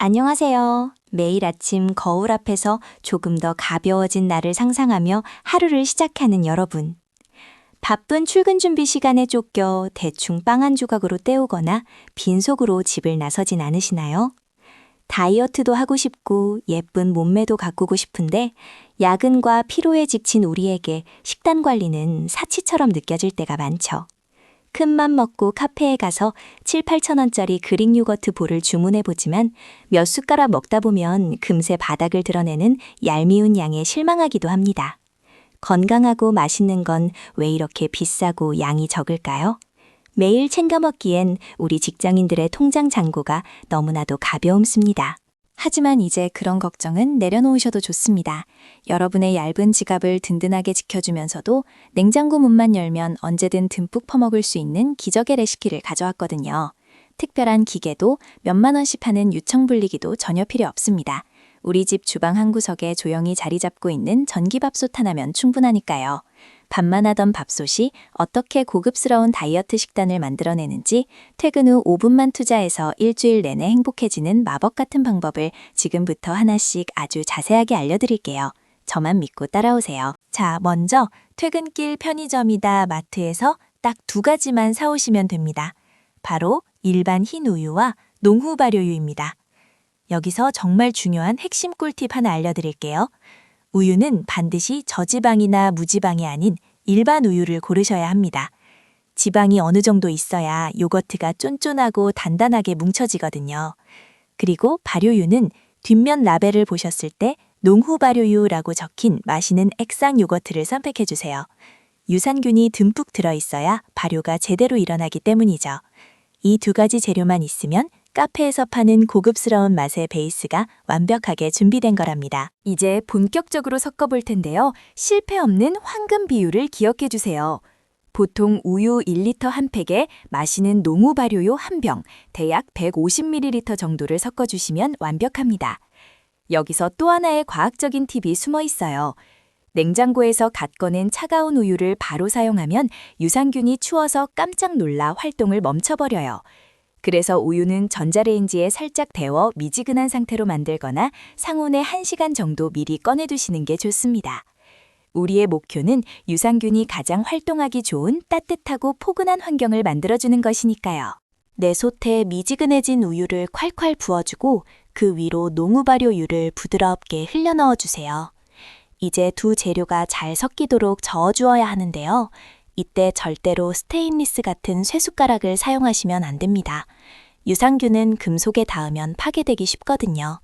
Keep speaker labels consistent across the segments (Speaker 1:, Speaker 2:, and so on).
Speaker 1: 안녕하세요. 매일 아침 거울 앞에서 조금 더 가벼워진 나를 상상하며 하루를 시작하는 여러분. 바쁜 출근 준비 시간에 쫓겨 대충 빵 한 조각으로 때우거나 빈속으로 집을 나서진 않으시나요? 다이어트도 하고 싶고 예쁜 몸매도 가꾸고 싶은데 야근과 피로에 지친 우리에게 식단 관리는 사치처럼 느껴질 때가 많죠. 큰맘 먹고 카페에 가서 7, 8천 원짜리 그릭 요거트 볼을 주문해보지만 몇 숟가락 먹다 보면 금세 바닥을 드러내는 얄미운 양에 실망하기도 합니다. 건강하고 맛있는 건 왜 이렇게 비싸고 양이 적을까요? 매일 챙겨 먹기엔 우리 직장인들의 통장 잔고가 너무나도 가벼움습니다. 하지만 이제 그런 걱정은 내려놓으셔도 좋습니다. 여러분의 얇은 지갑을 든든하게 지켜주면서도 냉장고 문만 열면 언제든 듬뿍 퍼먹을 수 있는 기적의 레시피를 가져왔거든요. 특별한 기계도 몇만 원씩 하는 유청불리기도 전혀 필요 없습니다. 우리 집 주방 한 구석에 조용히 자리 잡고 있는 전기밥솥 하나면 충분하니까요. 밥만 하던 밥솥이 어떻게 고급스러운 다이어트 식단을 만들어내는지 퇴근 후 5분만 투자해서 일주일 내내 행복해지는 마법 같은 방법을 지금부터 하나씩 아주 자세하게 알려드릴게요. 저만 믿고 따라오세요. 자, 먼저 퇴근길 편의점이다 마트에서 딱 2가지만 사오시면 됩니다. 바로 일반 흰 우유와 농후 발효유입니다. 여기서 정말 중요한 핵심 꿀팁 하나 알려드릴게요. 우유는 반드시 저지방이나 무지방이 아닌 일반 우유를 고르셔야 합니다. 지방이 어느 정도 있어야 요거트가 쫀쫀하고 단단하게 뭉쳐지거든요. 그리고 발효유는 뒷면 라벨을 보셨을 때 농후 발효유라고 적힌 마시는 액상 요거트를 선택해주세요. 유산균이 듬뿍 들어있어야 발효가 제대로 일어나기 때문이죠. 이 2가지 재료만 있으면 카페에서 파는 고급스러운 맛의 베이스가 완벽하게 준비된 거랍니다. 이제 본격적으로 섞어볼 텐데요. 실패 없는 황금 비율을 기억해 주세요. 보통 우유 1리터 한 팩에 마시는 농후 발효유 한 병, 대략 150ml 정도를 섞어주시면 완벽합니다. 여기서 또 하나의 과학적인 팁이 숨어 있어요. 냉장고에서 갓 꺼낸 차가운 우유를 바로 사용하면 유산균이 추워서 깜짝 놀라 활동을 멈춰버려요. 그래서 우유는 전자레인지에 살짝 데워 미지근한 상태로 만들거나 상온에 1시간 정도 미리 꺼내두시는 게 좋습니다. 우리의 목표는 유산균이 가장 활동하기 좋은 따뜻하고 포근한 환경을 만들어주는 것이니까요. 내 솥에 미지근해진 우유를 콸콸 부어주고 그 위로 농후 발효유를 부드럽게 흘려 넣어주세요. 이제 2 재료가 잘 섞이도록 저어주어야 하는데요. 이때 절대로 스테인리스 같은 쇠숟가락을 사용하시면 안 됩니다. 유산균은 금속에 닿으면 파괴되기 쉽거든요.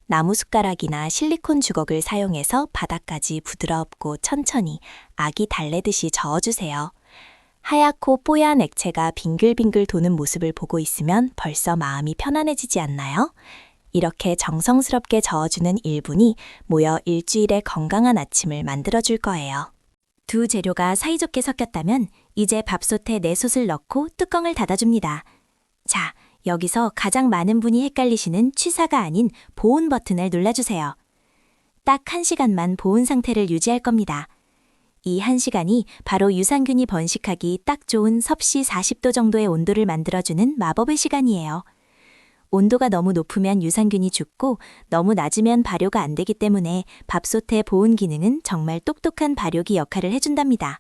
Speaker 1: 나무 숟가락이나 실리콘 주걱을 사용해서 바닥까지 부드럽고 천천히 아기 달래듯이 저어주세요. 하얗고 뽀얀 액체가 빙글빙글 도는 모습을 보고 있으면 벌써 마음이 편안해지지 않나요? 이렇게 정성스럽게 저어주는 1분이 모여 일주일의 건강한 아침을 만들어줄 거예요. 2 재료가 사이좋게 섞였다면 이제 밥솥에 내 솥을 넣고 뚜껑을 닫아줍니다. 자, 여기서 가장 많은 분이 헷갈리시는 취사가 아닌 보온 버튼을 눌러주세요. 딱 1시간만 보온 상태를 유지할 겁니다. 이 1시간이 바로 유산균이 번식하기 딱 좋은 섭씨 40도 정도의 온도를 만들어주는 마법의 시간이에요. 온도가 너무 높으면 유산균이 죽고 너무 낮으면 발효가 안 되기 때문에 밥솥의 보온 기능은 정말 똑똑한 발효기 역할을 해준답니다.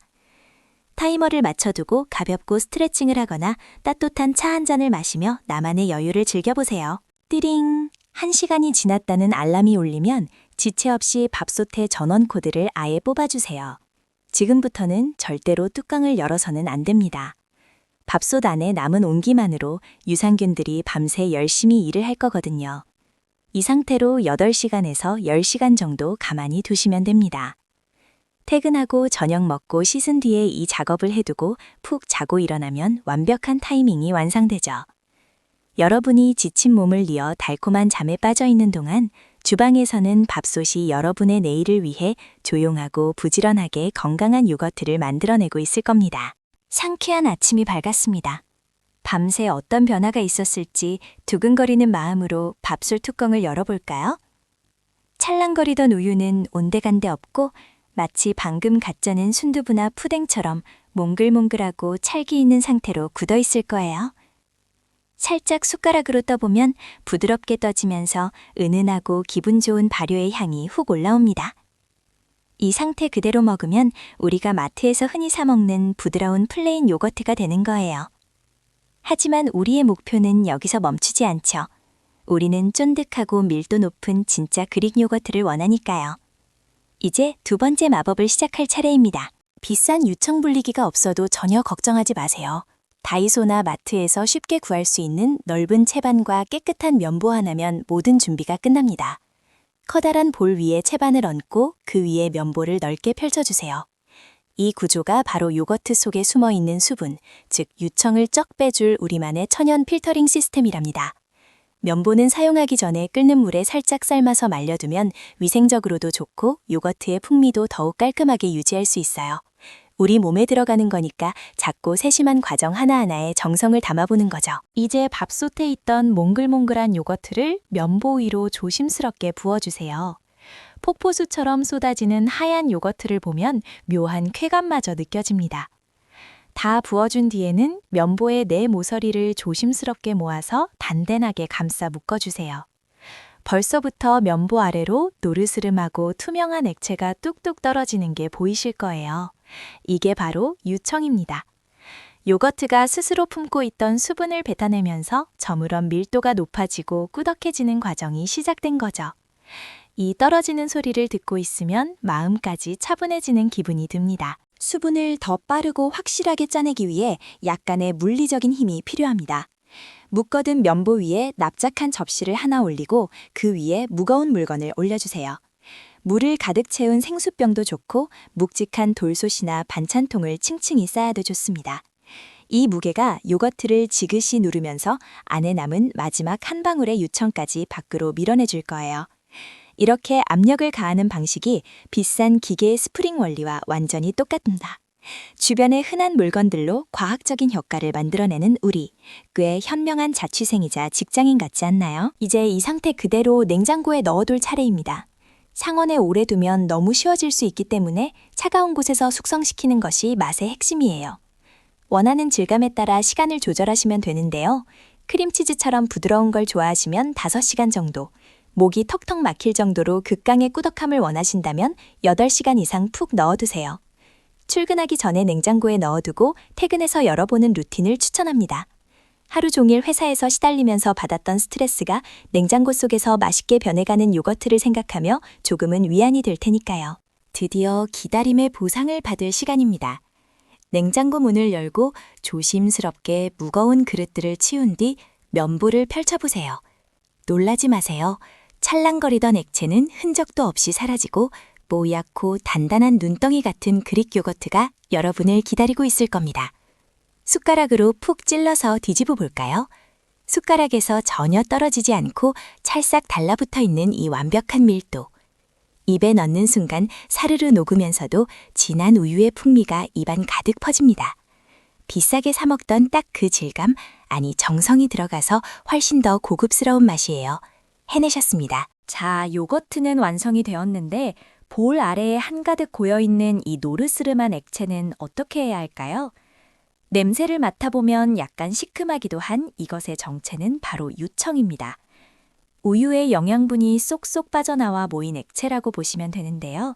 Speaker 1: 타이머를 맞춰두고 가볍고 스트레칭을 하거나 따뜻한 차 한 잔을 마시며 나만의 여유를 즐겨보세요. 띠링! 1시간이 지났다는 알람이 울리면 지체 없이 밥솥의 전원 코드를 아예 뽑아주세요. 지금부터는 절대로 뚜껑을 열어서는 안 됩니다. 밥솥 안에 남은 온기만으로 유산균들이 밤새 열심히 일을 할 거거든요. 이 상태로 8시간에서 10시간 정도 가만히 두시면 됩니다. 퇴근하고 저녁 먹고 씻은 뒤에 이 작업을 해두고 푹 자고 일어나면 완벽한 타이밍이 완성되죠. 여러분이 지친 몸을 뉘어 달콤한 잠에 빠져 있는 동안 주방에서는 밥솥이 여러분의 내일을 위해 조용하고 부지런하게 건강한 요거트를 만들어내고 있을 겁니다. 상쾌한 아침이 밝았습니다. 밤새 어떤 변화가 있었을지 두근거리는 마음으로 밥솥 뚜껑을 열어볼까요? 찰랑거리던 우유는 온데간데 없고 마치 방금 갓 쪄낸 순두부나 푸딩처럼 몽글몽글하고 찰기 있는 상태로 굳어있을 거예요. 살짝 숟가락으로 떠보면 부드럽게 떠지면서 은은하고 기분 좋은 발효의 향이 훅 올라옵니다. 이 상태 그대로 먹으면 우리가 마트에서 흔히 사 먹는 부드러운 플레인 요거트가 되는 거예요. 하지만 우리의 목표는 여기서 멈추지 않죠. 우리는 쫀득하고 밀도 높은 진짜 그릭 요거트를 원하니까요. 이제 두 번째 마법을 시작할 차례입니다. 비싼 유청 분리기가 없어도 전혀 걱정하지 마세요. 다이소나 마트에서 쉽게 구할 수 있는 넓은 채반과 깨끗한 면보 하나면 모든 준비가 끝납니다. 커다란 볼 위에 채반을 얹고 그 위에 면보를 넓게 펼쳐주세요. 이 구조가 바로 요거트 속에 숨어 있는 수분, 즉 유청을 쩍 빼줄 우리만의 천연 필터링 시스템이랍니다. 면보는 사용하기 전에 끓는 물에 살짝 삶아서 말려두면 위생적으로도 좋고 요거트의 풍미도 더욱 깔끔하게 유지할 수 있어요. 우리 몸에 들어가는 거니까 작고 세심한 과정 하나하나에 정성을 담아보는 거죠. 이제 밥솥에 있던 몽글몽글한 요거트를 면보 위로 조심스럽게 부어주세요. 폭포수처럼 쏟아지는 하얀 요거트를 보면 묘한 쾌감마저 느껴집니다. 다 부어준 뒤에는 면보의 내 모서리를 조심스럽게 모아서 단단하게 감싸 묶어주세요. 벌써부터 면보 아래로 노르스름하고 투명한 액체가 뚝뚝 떨어지는 게 보이실 거예요. 이게 바로 유청입니다. 요거트가 스스로 품고 있던 수분을 뱉어내면서 저물은 밀도가 높아지고 꾸덕해지는 과정이 시작된 거죠. 이 떨어지는 소리를 듣고 있으면 마음까지 차분해지는 기분이 듭니다. 수분을 더 빠르고 확실하게 짜내기 위해 약간의 물리적인 힘이 필요합니다. 묶어둔 면보 위에 납작한 접시를 하나 올리고 그 위에 무거운 물건을 올려주세요. 물을 가득 채운 생수병도 좋고 묵직한 돌솥이나 반찬통을 층층이 쌓아도 좋습니다. 이 무게가 요거트를 지그시 누르면서 안에 남은 마지막 한 방울의 유청까지 밖으로 밀어내줄 거예요. 이렇게 압력을 가하는 방식이 비싼 기계의 스프링 원리와 완전히 똑같습니다. 주변의 흔한 물건들로 과학적인 효과를 만들어내는 우리, 꽤 현명한 자취생이자 직장인 같지 않나요? 이제 이 상태 그대로 냉장고에 넣어둘 차례입니다. 상온에 오래 두면 너무 쉬워질 수 있기 때문에 차가운 곳에서 숙성시키는 것이 맛의 핵심이에요. 원하는 질감에 따라 시간을 조절하시면 되는데요. 크림치즈처럼 부드러운 걸 좋아하시면 5시간 정도, 목이 턱턱 막힐 정도로 극강의 꾸덕함을 원하신다면 8시간 이상 푹 넣어두세요. 출근하기 전에 냉장고에 넣어두고 퇴근해서 열어보는 루틴을 추천합니다. 하루 종일 회사에서 시달리면서 받았던 스트레스가 냉장고 속에서 맛있게 변해가는 요거트를 생각하며 조금은 위안이 될 테니까요. 드디어 기다림의 보상을 받을 시간입니다. 냉장고 문을 열고 조심스럽게 무거운 그릇들을 치운 뒤 면보를 펼쳐보세요. 놀라지 마세요. 찰랑거리던 액체는 흔적도 없이 사라지고 뽀얗고 단단한 눈덩이 같은 그릭 요거트가 여러분을 기다리고 있을 겁니다. 숟가락으로 푹 찔러서 뒤집어 볼까요? 숟가락에서 전혀 떨어지지 않고 찰싹 달라붙어 있는 이 완벽한 밀도. 입에 넣는 순간 사르르 녹으면서도 진한 우유의 풍미가 입안 가득 퍼집니다. 비싸게 사 먹던 딱 그 질감, 아니 정성이 들어가서 훨씬 더 고급스러운 맛이에요. 해내셨습니다. 자, 요거트는 완성이 되었는데 볼 아래에 한가득 고여있는 이 노르스름한 액체는 어떻게 해야 할까요? 냄새를 맡아보면 약간 시큼하기도 한 이것의 정체는 바로 유청입니다. 우유의 영양분이 쏙쏙 빠져나와 모인 액체라고 보시면 되는데요.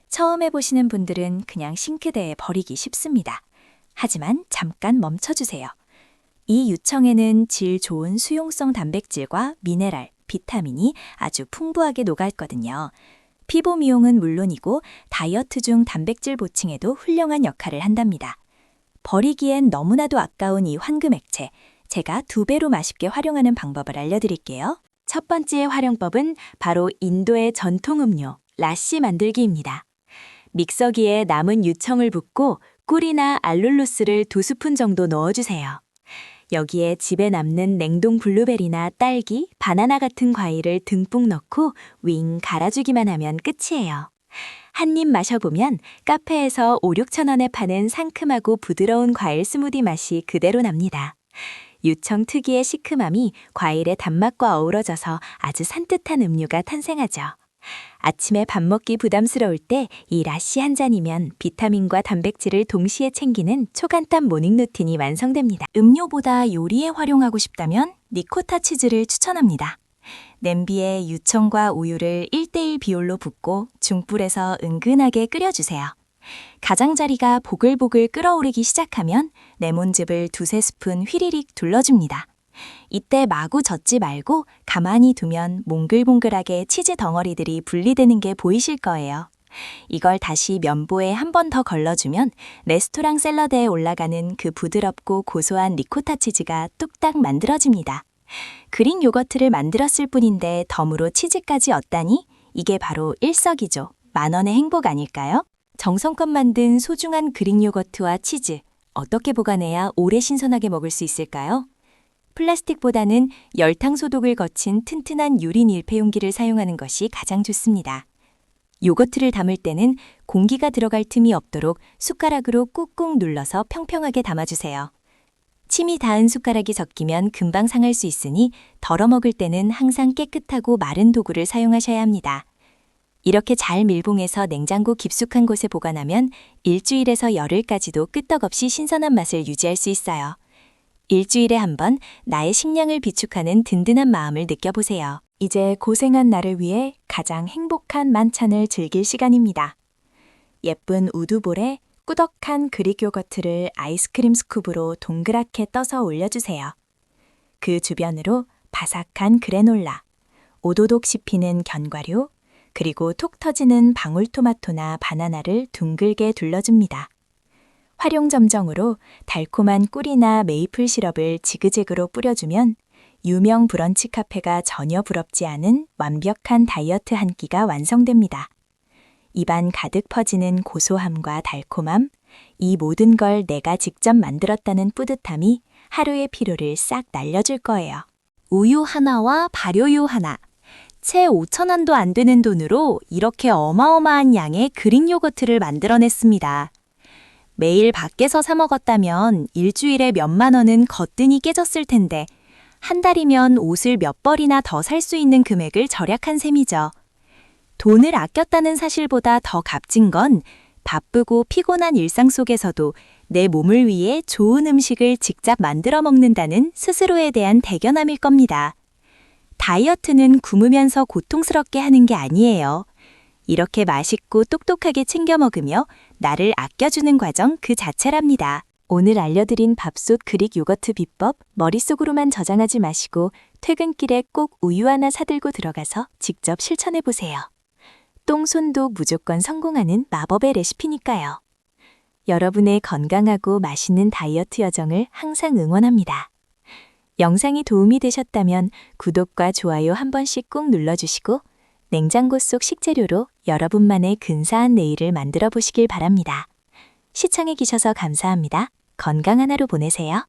Speaker 1: 처음 해보시는 분들은 그냥 싱크대에 버리기 쉽습니다. 하지만 잠깐 멈춰주세요. 이 유청에는 질 좋은 수용성 단백질과 미네랄, 비타민이 아주 풍부하게 녹아있거든요. 피부 미용은 물론이고 다이어트 중 단백질 보충에도 훌륭한 역할을 한답니다. 버리기엔 너무나도 아까운 이 황금 액체, 제가 2배로 맛있게 활용하는 방법을 알려드릴게요. 첫 번째 활용법은 바로 인도의 전통 음료, 라시 만들기입니다. 믹서기에 남은 유청을 붓고 꿀이나 알룰로스를 2스푼 정도 넣어주세요. 여기에 집에 남는 냉동 블루베리나 딸기, 바나나 같은 과일을 듬뿍 넣고 윙 갈아주기만 하면 끝이에요. 한 입 마셔보면 카페에서 5-6천 원에 파는 상큼하고 부드러운 과일 스무디 맛이 그대로 납니다. 유청 특유의 시큼함이 과일의 단맛과 어우러져서 아주 산뜻한 음료가 탄생하죠. 아침에 밥 먹기 부담스러울 때 이 라씨 한 잔이면 비타민과 단백질을 동시에 챙기는 초간단 모닝 루틴이 완성됩니다. 음료보다 요리에 활용하고 싶다면 리코타 치즈를 추천합니다. 냄비에 유청과 우유를 1:1 비율로 붓고 중불에서 은근하게 끓여주세요. 가장자리가 보글보글 끓어오르기 시작하면 레몬즙을 2~3스푼 휘리릭 둘러줍니다. 이때 마구 젓지 말고 가만히 두면 몽글몽글하게 치즈 덩어리들이 분리되는 게 보이실 거예요. 이걸 다시 면보에 한 번 더 걸러주면 레스토랑 샐러드에 올라가는 그 부드럽고 고소한 리코타 치즈가 뚝딱 만들어집니다. 그릭 요거트를 만들었을 뿐인데 덤으로 치즈까지 얻다니 이게 바로 일석이조, 만원의 행복 아닐까요? 정성껏 만든 소중한 그릭 요거트와 치즈, 어떻게 보관해야 오래 신선하게 먹을 수 있을까요? 플라스틱보다는 열탕 소독을 거친 튼튼한 유리 밀폐용기를 사용하는 것이 가장 좋습니다. 요거트를 담을 때는 공기가 들어갈 틈이 없도록 숟가락으로 꾹꾹 눌러서 평평하게 담아주세요. 침이 닿은 숟가락이 섞이면 금방 상할 수 있으니 덜어 먹을 때는 항상 깨끗하고 마른 도구를 사용하셔야 합니다. 이렇게 잘 밀봉해서 냉장고 깊숙한 곳에 보관하면 일주일에서 열흘까지도 끄떡없이 신선한 맛을 유지할 수 있어요. 일주일에 한 번 나의 식량을 비축하는 든든한 마음을 느껴보세요. 이제 고생한 나를 위해 가장 행복한 만찬을 즐길 시간입니다. 예쁜 우두볼에 꾸덕한 그릭 요거트를 아이스크림 스쿱으로 동그랗게 떠서 올려주세요. 그 주변으로 바삭한 그래놀라, 오도독 씹히는 견과류, 그리고 톡 터지는 방울토마토나 바나나를 둥글게 둘러줍니다. 활용점정으로 달콤한 꿀이나 메이플 시럽을 지그재그로 뿌려주면 유명 브런치 카페가 전혀 부럽지 않은 완벽한 다이어트 한 끼가 완성됩니다. 입안 가득 퍼지는 고소함과 달콤함, 이 모든 걸 내가 직접 만들었다는 뿌듯함이 하루의 피로를 싹 날려줄 거예요. 우유 하나와 발효유 하나, 채 5,000원도 안 되는 돈으로 이렇게 어마어마한 양의 그릭 요거트를 만들어냈습니다. 매일 밖에서 사 먹었다면 일주일에 몇만 원은 거뜬히 깨졌을 텐데 한 달이면 옷을 몇 벌이나 더 살 수 있는 금액을 절약한 셈이죠. 돈을 아꼈다는 사실보다 더 값진 건 바쁘고 피곤한 일상 속에서도 내 몸을 위해 좋은 음식을 직접 만들어 먹는다는 스스로에 대한 대견함일 겁니다. 다이어트는 굶으면서 고통스럽게 하는 게 아니에요. 이렇게 맛있고 똑똑하게 챙겨 먹으며 나를 아껴주는 과정 그 자체랍니다. 오늘 알려드린 밥솥 그릭 요거트 비법 머릿속으로만 저장하지 마시고 퇴근길에 꼭 우유 하나 사들고 들어가서 직접 실천해보세요. 똥손도 무조건 성공하는 마법의 레시피니까요. 여러분의 건강하고 맛있는 다이어트 여정을 항상 응원합니다. 영상이 도움이 되셨다면 구독과 좋아요 한 번씩 꼭 눌러주시고 냉장고 속 식재료로 여러분만의 근사한 내일을 만들어 보시길 바랍니다. 시청해 주셔서 감사합니다. 건강한 하루 보내세요.